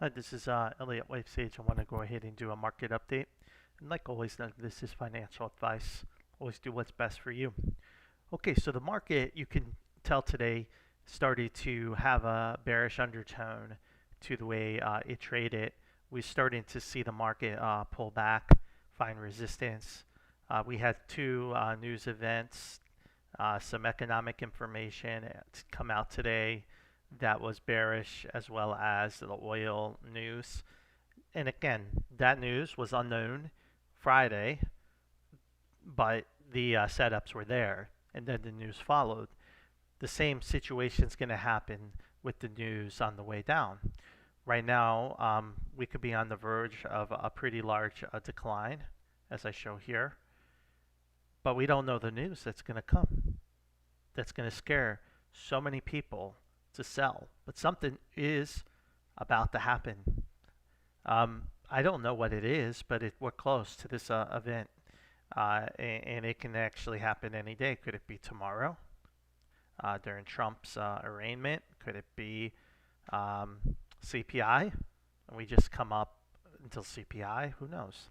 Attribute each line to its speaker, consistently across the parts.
Speaker 1: Hi, this is Elliot Sage. I want to go ahead and do a market update. And like always, none of this is financial advice. Always do what's best for you. Okay, so the market, you can tell today, started to have a bearish undertone to the way it traded. We're starting to see the market pull back, find resistance. We had two news events, some economic information come out today that was bearish, as well as the oil news. And again, that news was unknown Friday, but the setups were there, and then the news followed. The same situation is going to happen with the news on the way down. Right now, we could be on the verge of a pretty large decline, as I show here, but we don't know the news that's going to come. That's going to scare so many people to sell. But something is about to happen. I don't know what it is, but we're close to this event, and it can actually happen any day. Could it be tomorrow during Trump's arraignment? Could it be CPI? And we just come up until CPI? Who knows?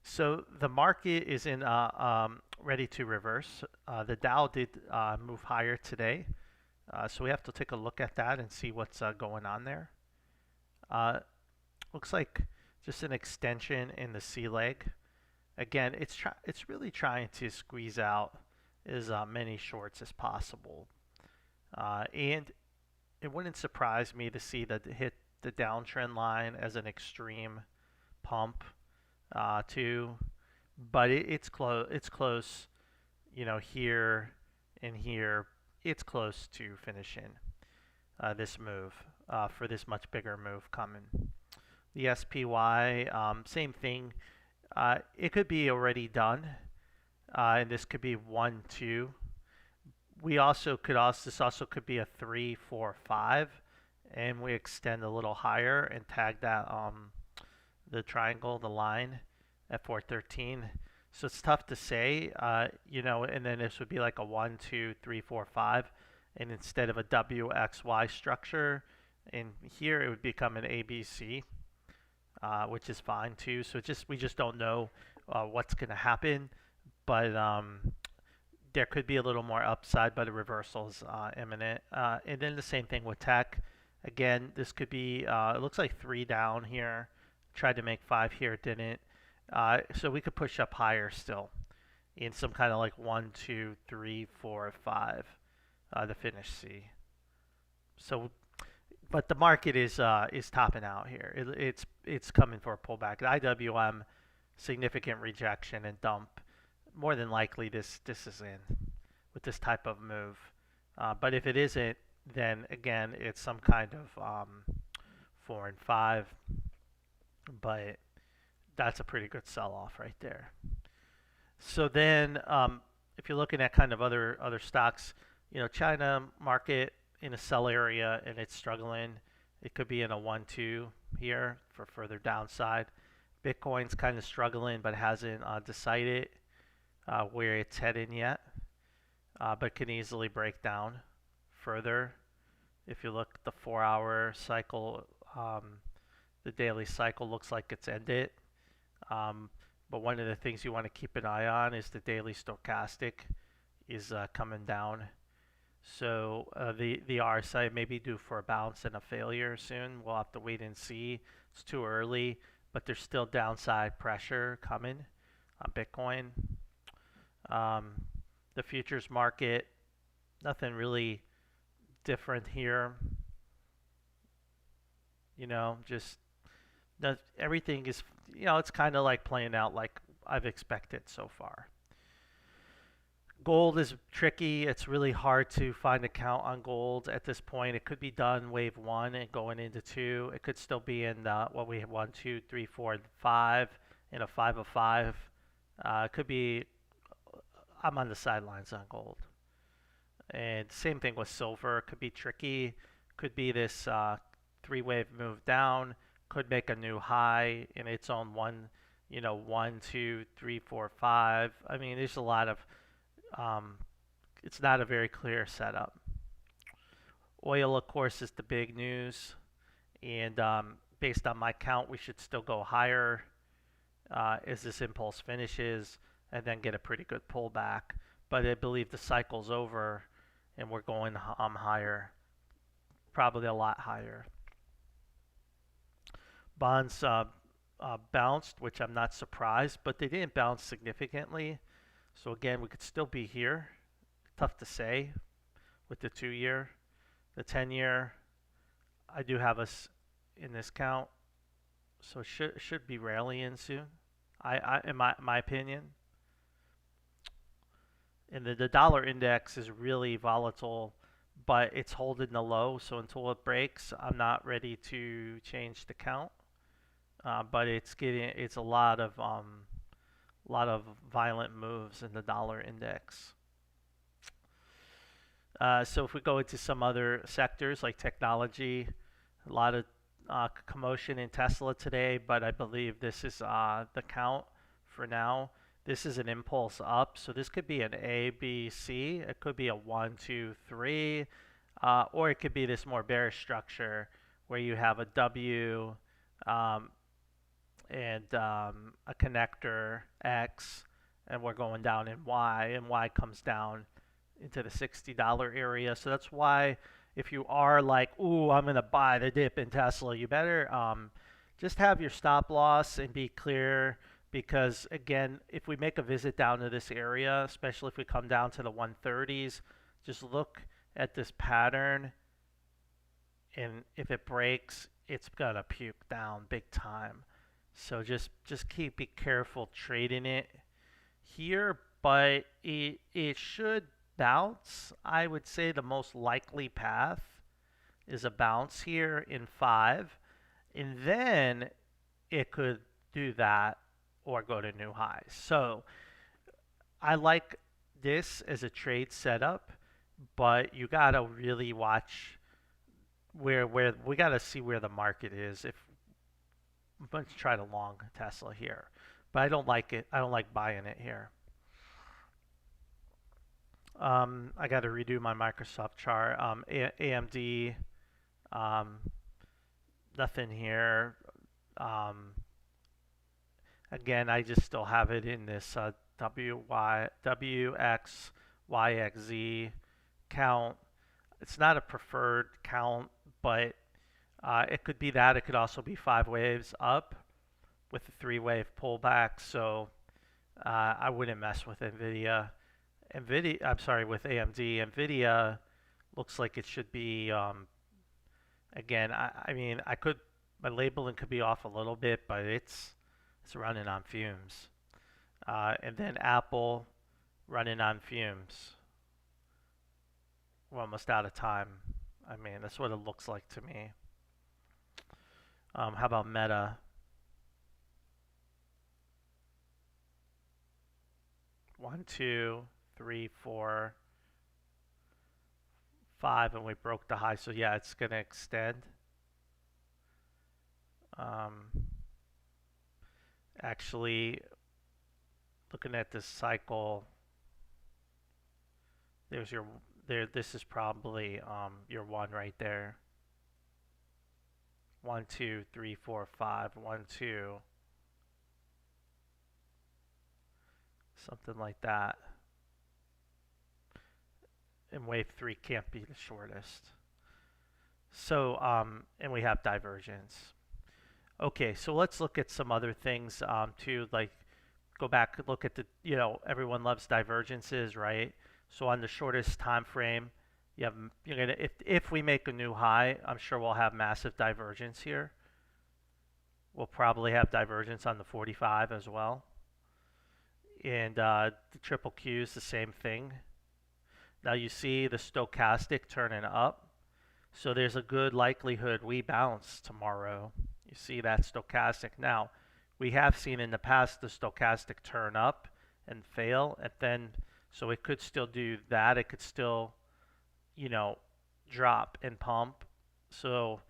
Speaker 1: So the market is in ready to reverse. The Dow did move higher today, so we have to take a look at that and see what's going on there. Looks like just an extension in the C leg. Again, it's really trying to squeeze out as many shorts as possible, and it wouldn't surprise me to see that hit the downtrend line as an extreme pump too, but it's close. It's close, here and here. It's close to finishing this move for this much bigger move coming. The SPY, same thing. It could be already done, and this could be 1, 2. This also could be a 3, 4, 5, and we extend a little higher and tag that the triangle, the line at 413. So it's tough to say, and then this would be like a 1, 2, 3, 4, 5, and instead of a WXY structure, in here it would become an ABC, which is fine too. So we just don't know what's going to happen, but there could be a little more upside, but a reversal is imminent. And then the same thing with tech. Again, this could be, it looks like 3 down here. Tried to make 5 here, didn't. So we could push up higher still in some kind of like 1, 2, 3, 4, 5 to finish C. So, but the market is topping out here. It's coming for a pullback. The IWM, significant rejection and dump. More than likely this is in with this type of move. But if it isn't, then again it's some kind of 4 and 5. But that's a pretty good sell-off right there. So then, if you're looking at kind of other stocks, China market in a sell area and it's struggling. It could be in a 1, 2 here for further downside. Bitcoin's kind of struggling, but hasn't decided where it's heading yet, but can easily break down further. If you look at the 4-hour cycle, the daily cycle looks like it's ended. But one of the things you want to keep an eye on is the daily stochastic is coming down. So the RSI may be due for a bounce and a failure soon. We'll have to wait and see. It's too early, but there's still downside pressure coming on Bitcoin. The futures market, nothing really different here. Just everything is, it's kind of like playing out like I've expected so far. Gold is tricky. It's really hard to find a count on gold at this point. It could be done wave 1 and going into 2. It could still be in what we have 1, 2, 3, 4, and 5 in a 5 of 5. It could be. I'm on the sidelines on gold. And same thing with silver. It could be tricky. Could be this 3-wave move down. Could make a new high in its own 1, 1, 2, 3, 4, 5. I mean, there's a lot of. It's not a very clear setup. Oil, of course, is the big news, and based on my count, we should still go higher as this impulse finishes and then get a pretty good pullback. But I believe the cycle's over and we're going higher, probably a lot higher. Bonds bounced, which I'm not surprised, but they didn't bounce significantly. So again, we could still be here. Tough to say with the 2-year. The 10-year, I do have us in this count, so should be rallying soon. In my opinion. And the dollar index is really volatile, but it's holding the low. So until it breaks, I'm not ready to change the count. But it's a lot of violent moves in the dollar index. So if we go into some other sectors like technology, a lot of commotion in Tesla today, but I believe this is the count for now. This is an impulse up, so this could be an A, B, C. It could be a 1, 2, 3, or it could be this more bearish structure where you have a W and a connector X, and we're going down in Y, and Y comes down into the $60 area. So that's why if you are like, ooh, I'm going to buy the dip in Tesla, you better just have your stop loss and be clear, because again, if we make a visit down to this area, especially if we come down to the 130s, just look at this pattern, and if it breaks, it's going to puke down big time. So just be careful trading it here, but it should bounce. I would say the most likely path is a bounce here in 5, and then it could do that or go to new highs. So I like this as a trade setup, but you gotta really watch where we gotta see where the market is. If I'm going to try to long Tesla here, but I don't like it. I don't like buying it here. I got to redo my Microsoft chart. AMD, nothing here. Again, I just still have it in this WXYXZ count. It's not a preferred count, but it could be that. It could also be 5 waves up with a 3-wave pullback. So I wouldn't mess with NVIDIA. I'm sorry, with AMD. NVIDIA looks like it should be, again, I mean, my labeling could be off a little bit, but it's running on fumes. And then Apple running on fumes. We're almost out of time. I mean, that's what it looks like to me. How about Meta? One, 2, 3, 4, 5, and we broke the high. So yeah, it's going to extend. Actually, looking at this cycle, there's your this is probably your 1 right there. 1, 2, 3, 4, 5, 1, 2, something like that. And wave 3 can't be the shortest. So and we have divergence. Okay, so let's look at some other things too, like go back and look at the, everyone loves divergences, right? So on the shortest time frame, you're gonna, if we make a new high, I'm sure we'll have massive divergence here. We'll probably have divergence on the 45 as well. And the triple Q is the same thing. Now you see the stochastic turning up. So there's a good likelihood we bounce tomorrow. You see that stochastic. Now, we have seen in the past the stochastic turn up and fail, and then, so it could still do that. It could still, drop and pump. So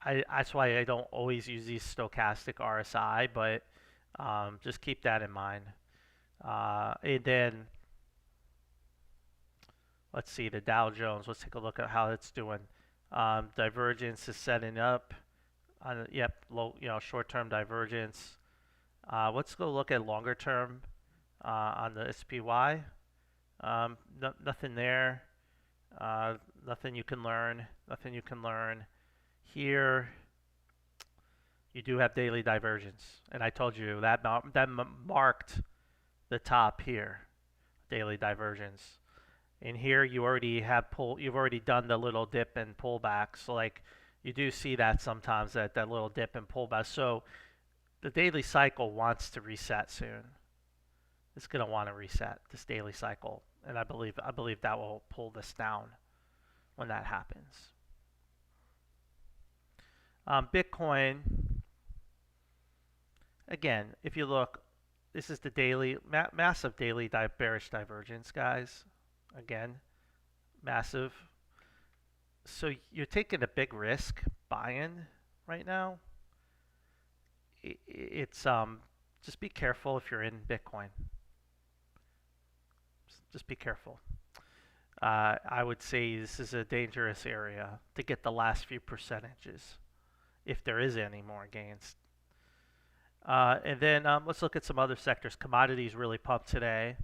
Speaker 1: that's why I don't always use these stochastic RSI, but just keep that in mind. And then, let's see, the Dow Jones. Let's take a look at how it's doing. Divergence is setting up. Yep, low, short-term divergence. Let's go look at longer term on the SPY. Nothing there. Uh, Nothing you can learn. Nothing you can learn. Here, you do have daily divergence, and I told you that marked the top here, daily divergence. And here you already have you've already done the little dip and pullback. So like you do see that sometimes that little dip and pullback. So the daily cycle wants to reset soon. It's going to want to reset this daily cycle, and I believe that will pull this down when that happens. Bitcoin, again, if you look, this is the daily massive daily bearish divergence, guys. Again, massive. So you're taking a big risk buying right now. It's just be careful if you're in Bitcoin. Just be careful. I would say this is a dangerous area to get the last few percentages, if there is any more gains. And then let's look at some other sectors. Commodities really pumped today.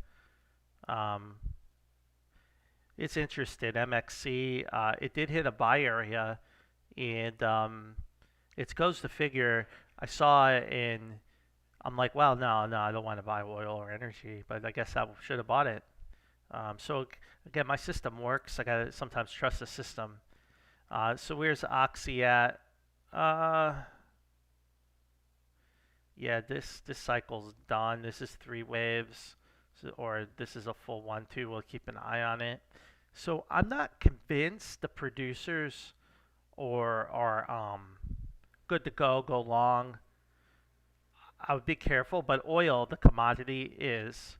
Speaker 1: It's interesting. MXC, it did hit a buy area, and it goes to figure. I saw it and I'm like, well, no, I don't want to buy oil or energy, but I guess I should have bought it. So again, my system works. I gotta sometimes trust the system. So where's Oxy at? Yeah, this cycle's done. This is 3 waves, or this is a full 1-2. We'll keep an eye on it. So I'm not convinced the producers are good to go long. I would be careful, but oil, the commodity, is.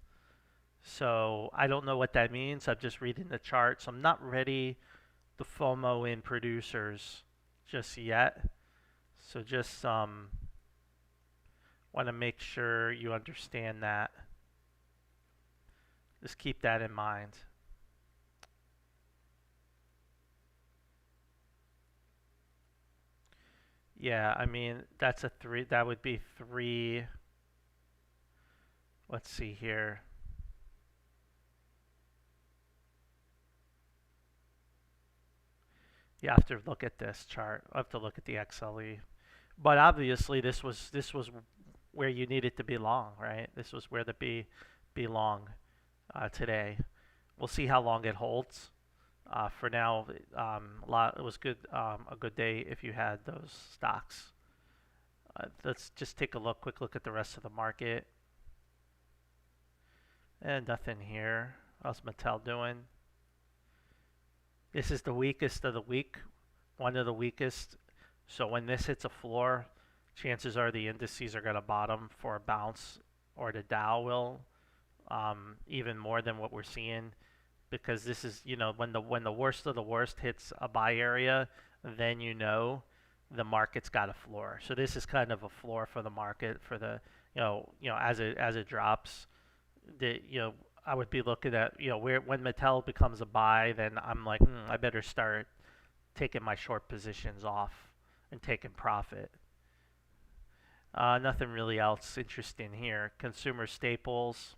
Speaker 1: So I don't know what that means. I'm just reading the chart. So I'm not ready to FOMO in producers just yet. So just want to make sure you understand that. Just keep that in mind. Yeah, I mean, that's a 3. That would be 3. Let's see here. You have to look at this chart. I have to look at the XLE. But obviously, this was where you needed to be long, right? This was where to be long today. We'll see how long it holds. For now, it was good. A good day if you had those stocks. Let's just take a quick look at the rest of the market. And nothing here. How's Mattel doing? This is the weakest of the week, one of the weakest. So when this hits a floor, chances are the indices are going to bottom for a bounce, or the Dow will, even more than what we're seeing, because this is, when the worst of the worst hits a buy area, then the market's got a floor. So this is kind of a floor for the market for the as it drops, I would be looking at, when Mattel becomes a buy, then I'm like, I better start taking my short positions off and taking profit. Nothing really else interesting here. Consumer staples.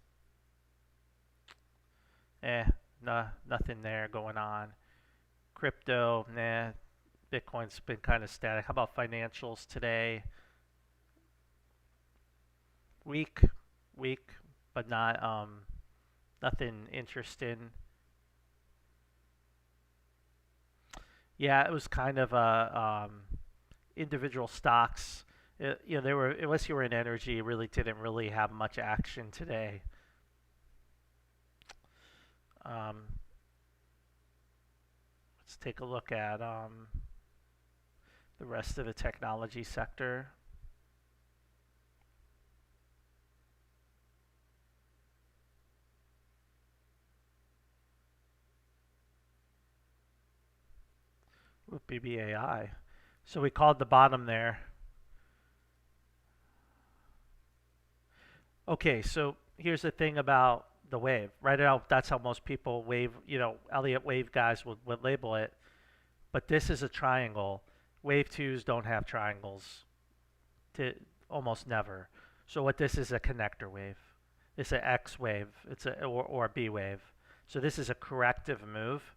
Speaker 1: Nothing there going on. Crypto, nah. Bitcoin's been kind of static. How about financials today? Weak, but not nothing interesting. Yeah, it was kind of a individual stocks. They were, unless you were in energy, it really didn't really have much action today. Let's take a look at the rest of the technology sector. With BBAI. So we called the bottom there. Okay, so here's the thing about the wave. Right now, that's how most people wave, Elliott wave guys would label it. But this is a triangle. Wave 2s don't have triangles, to almost never. So what this is a connector wave. It's an X wave. It's or a B wave. So this is a corrective move.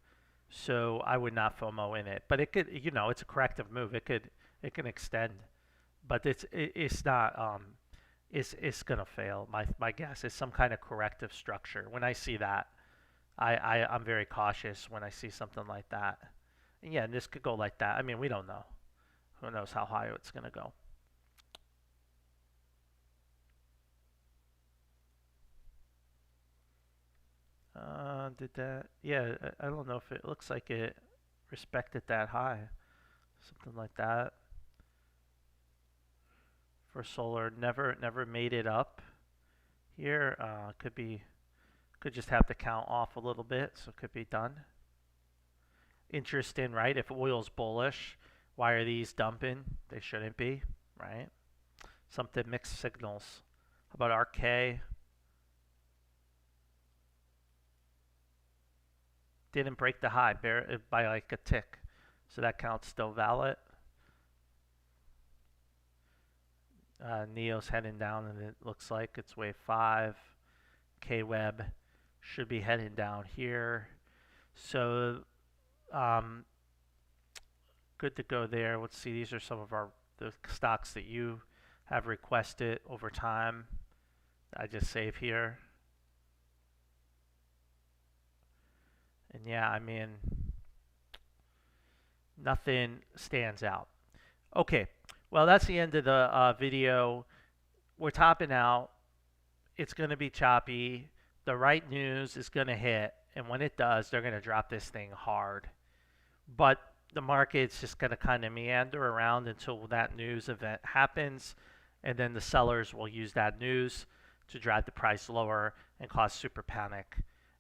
Speaker 1: So I would not FOMO in it. But it could, it's a corrective move. It can extend, but it's not it's gonna fail. My guess is some kind of corrective structure. When I see that, I'm very cautious when I see something like that. And yeah, and this could go like that. I mean, we don't know. Who knows how high it's gonna go? Did that? Yeah, I don't know if it looks like it respected that high. Something like that for solar. Never made it up here. Could just have to count off a little bit, so it could be done. Interesting, right? If oil's bullish, why are these dumping? They shouldn't be, right? Something mixed signals. How about RK? Didn't break the high by like a tick, so that counts still valid. Neo's heading down, and it looks like it's wave 5. K-Web should be heading down here. So good to go there. Let's see. These are some of the stocks that you have requested over time. I just save here. And yeah, I mean, nothing stands out. Okay, well, that's the end of the video. We're topping out. It's going to be choppy. The right news is going to hit. And when it does, they're going to drop this thing hard. But the market's just going to kind of meander around until that news event happens. And then the sellers will use that news to drive the price lower and cause super panic.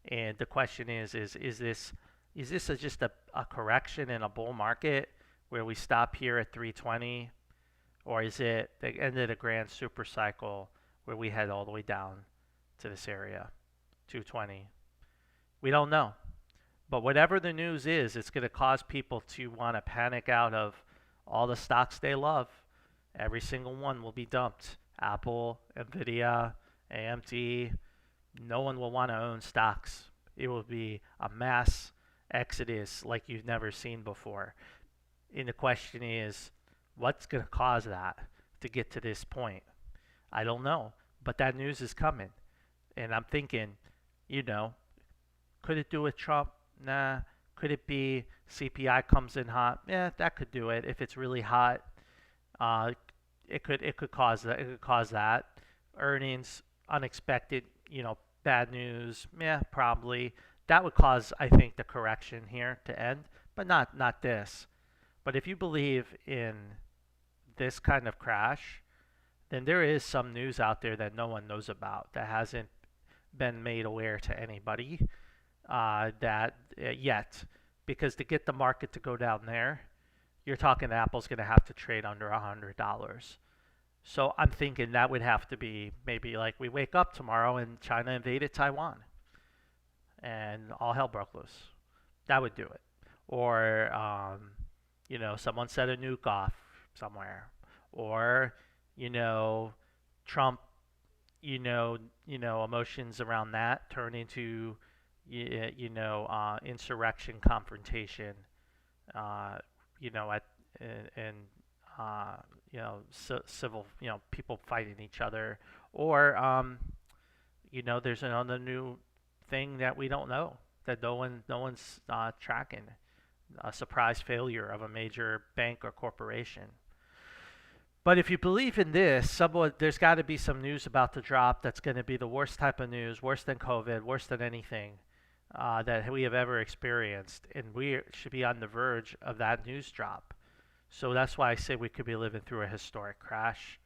Speaker 1: And the question is this just a correction in a bull market where we stop here at 320? Or is it the end of the grand super cycle where we head all the way down to this area, 220? We don't know. But whatever the news is, it's going to cause people to want to panic out of all the stocks they love. Every single one will be dumped. Apple, Nvidia, AMD. No one will want to own stocks. It will be a mass exodus like you've never seen before. And the question is, what's going to cause that to get to this point? I don't know. But that news is coming. And I'm thinking, could it do with Trump? Nah. Could it be CPI comes in hot? Yeah, that could do it. If it's really hot, it could cause that. It could cause that. Earnings unexpected, bad news. Yeah, probably. That would cause, I think, the correction here to end, but not this. But if you believe in this kind of crash, then there is some news out there that no one knows about, that hasn't been made aware to anybody yet. Because to get the market to go down there, you're talking Apple's going to have to trade under $100. So I'm thinking that would have to be maybe like we wake up tomorrow and China invaded Taiwan and all hell broke loose. That would do it. Or, someone set a nuke off somewhere. Or, Trump, emotions around that turn into, insurrection, confrontation, at and civil, people fighting each other, or there's another new thing that we don't know, that no one's tracking, a surprise failure of a major bank or corporation. But if you believe in this, there's got to be some news about the drop that's going to be the worst type of news, worse than COVID, worse than anything that we have ever experienced, and we should be on the verge of that news drop. So that's why I say we could be living through a historic crash,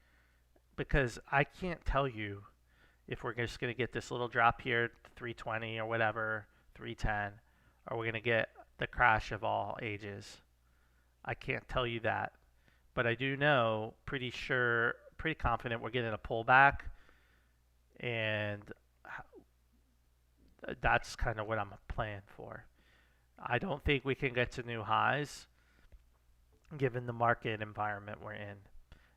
Speaker 1: because I can't tell you if we're just going to get this little drop here, 320 or whatever, 310, or we're going to get the crash of all ages. I can't tell you that. But I do know, pretty confident we're getting a pullback, and that's kind of what I'm playing for. I don't think we can get to new highs. given the market environment we're in.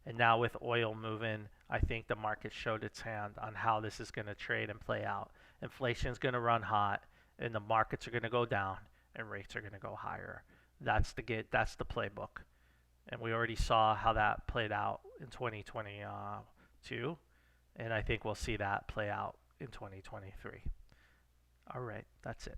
Speaker 1: And now with oil moving, I think the market showed its hand on how this is going to trade and play out. Inflation is going to run hot, and the markets are going to go down, and rates are going to go higher. That's the playbook, and we already saw how that played out in 2022, and I think we'll see that play out in 2023. All right, that's it.